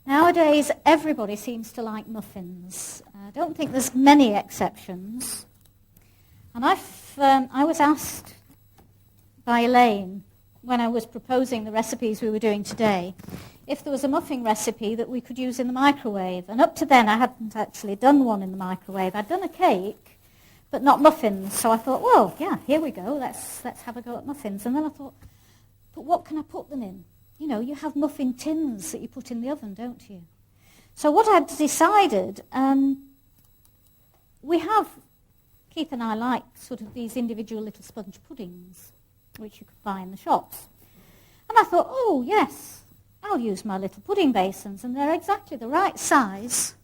Nowadays, everybody seems to like muffins. I don't think there's many exceptions. And I was asked by Elaine, when I was proposing the recipes we were doing today, if there was a muffin recipe that we could use in the microwave. And up to then, I hadn't actually done one in the microwave. I'd done a cake, but not muffins. So I thought, well, yeah, here we go. Let's have a go at muffins. And then I thought, but what can I put them in? You know, you have muffin tins that you put in the oven, don't you? So what I'd decided, Keith and I like sort of these individual little sponge puddings, which you could buy in the shops. And I thought, oh, yes, I'll use my little pudding basins, and they're exactly the right size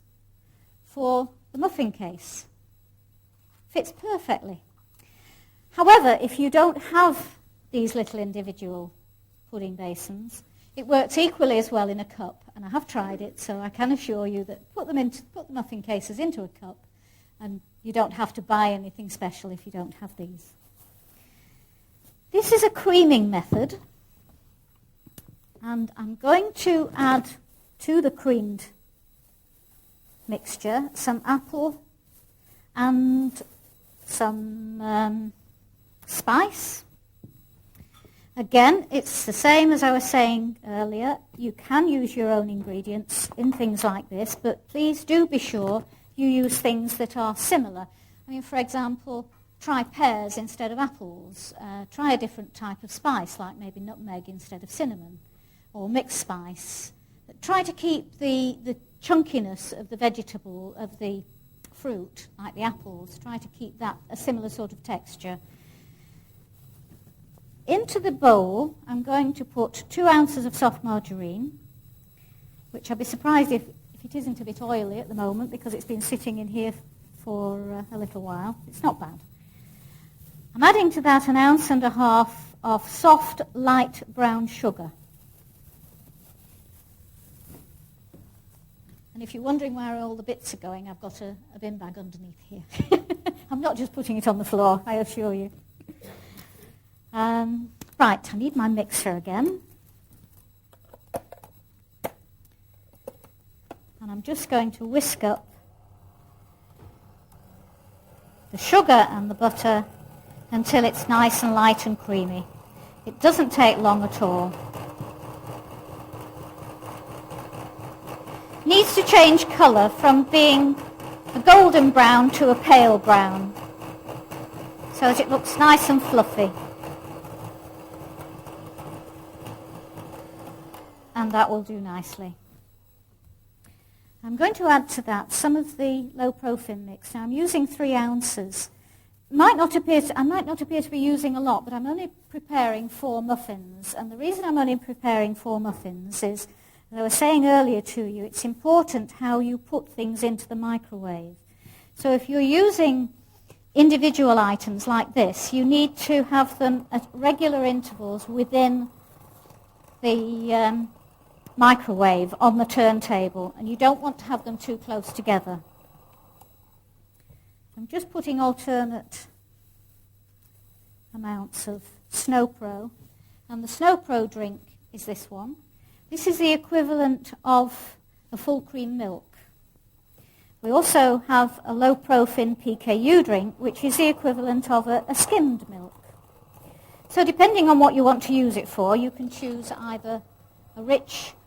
for the muffin case. Fits perfectly. However, if you don't have these little individual pudding basins, it works equally as well in a cup, and I have tried it, so I can assure you that put the muffin cases into a cup, and you don't have to buy anything special if you don't have these. This is a creaming method, and I'm going to add to the creamed mixture some apple and some spice. Again, it's the same as I was saying earlier. You can use your own ingredients in things like this, but please do be sure you use things that are similar. I mean, for example, try pears instead of apples. Try a different type of spice, like maybe nutmeg instead of cinnamon, or mixed spice. Try to keep the chunkiness of the vegetable, of the fruit, like the apples. Try to keep that a similar sort of texture. Into the bowl, I'm going to put 2 ounces of soft margarine, which I'd be surprised if it isn't a bit oily at the moment, because it's been sitting in here for a little while. It's not bad. I'm adding to that 1.5 ounces of soft, light brown sugar. And if you're wondering where all the bits are going, I've got a bin bag underneath here. I'm not just putting it on the floor, I assure you. Right, I need my mixer again. And I'm just going to whisk up the sugar and the butter until it's nice and light and creamy. It doesn't take long at all. It needs to change colour from being a golden brown to a pale brown, so that it looks nice and fluffy. And that will do nicely. I'm going to add to that some of the Low Protien mix. Now I'm using 3 ounces. I might not appear to be using a lot, but I'm only preparing 4 muffins. And the reason I'm only preparing 4 muffins is, as I was saying earlier to you, it's important how you put things into the microwave. So if you're using individual items like this, you need to have them at regular intervals within the microwave on the turntable, and you don't want to have them too close together. I'm just putting alternate amounts of Snow Pro, and the Snow Pro drink is this one. This is the equivalent of a full cream milk. We also have a Low Protien PKU drink, which is the equivalent of a skimmed milk. So depending on what you want to use it for, you can choose either a rich